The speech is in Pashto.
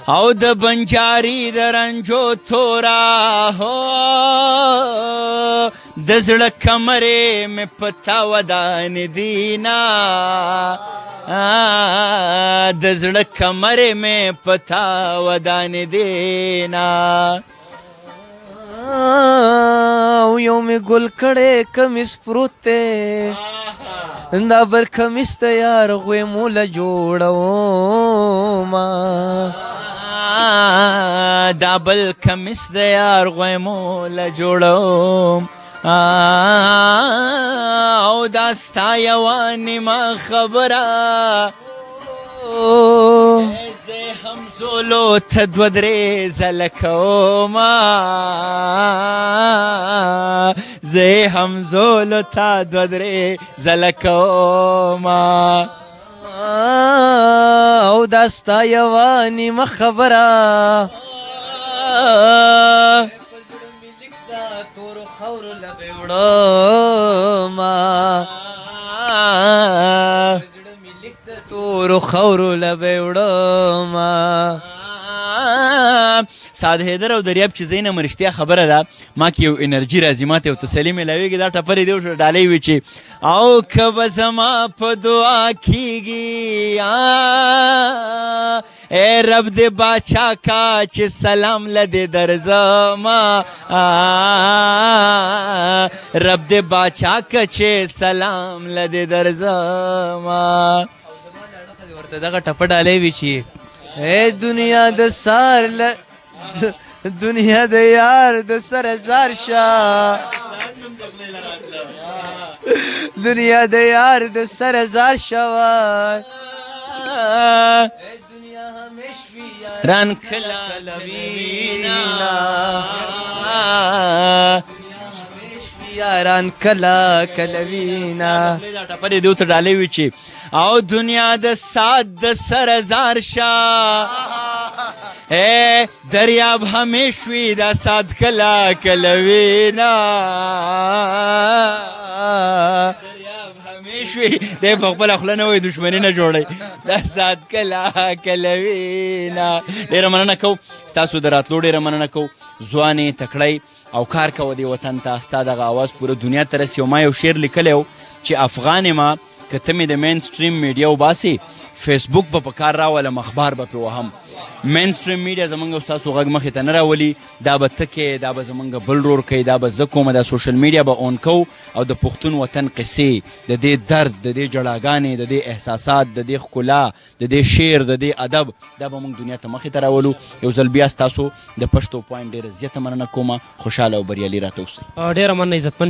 او د بنجاري د رنجو تورا هو د زړه کمرې مې په تا ودان دینا د زړه کمرې مې په تا ودان دینا او یو مې ګل کړی کمیس پروت دی دا بل کمیس ته یار غوی موله جوړوما دا بل کمیس د یار غوی موله جوړوم او دا ستا یوه نیمه خبره زه هم زولو ته دوه درې ځله کومه زه هم زولو ته دوه درې ځله کومه او دا ستا یوه نیمه خبره تورو خورو لبې وړما زړه مې لیک د تورو خورو لبې وړما سعد حیدر او دریاب چې زینه مرشتیا خبره ده ما کې یو انرژي راځي ما ته یو تسلي میلاویږي دا ټپرې دی وشو ډالۍ وي چې او که به زما په دعا کیږي ای رب دې باچا کا چې سلام لدې درځما رب دې باچا کا چې سلام لدې درځما ورته دغه ټپه ډالۍ وي چې ای دنیا د سار دنیا د یار د سر زار شاه دنیا د یار د سر زار شوه دنیا همیشوی ران کلا وینا یاران کلا کلوینا دا ټپرې دی ورته ډالۍ وي چې او دنیا د سات د سر زار شاه ای دریاب همیشوی دا سات کلا کلوینا دریاب همیشوی دی په خپله خوله نه وایي دشمني نه جوړوي دا سات کلا کلوینا ډېره مننه کوو ستاسو د راتلو ډېره مننه کوو ځوانې تکړی او کار کوه دې وطن ته ستا دغه اواز پوره دنیا ته رسي او ما یو شعر لیکلی و چې افغان یم که ته مې د مین سټریم میډیا وباسې فیسبوک به په کار راولم اخبار به پرې وهم مین سټریم میډیا زمونږ او ستاسو غږ مخې ته نه راولي دا به ته کوې دا به زمونږ بل رور کوي دا به زه کوم دا سوشل میډیا به اون کوو او د پښتون وطن قصې د دې درد د دې جړاګانې د دې احساسات د دې ښکلا د دې شعر د دې ادب دا به موږ دنیا ته مخې ته راولو یو ځل بیا ستاسو د پښتو پوینټ ډېره زیاته مننه کومه خوشحاله او بریالي راته اوسئ ډېره مننه عزتمن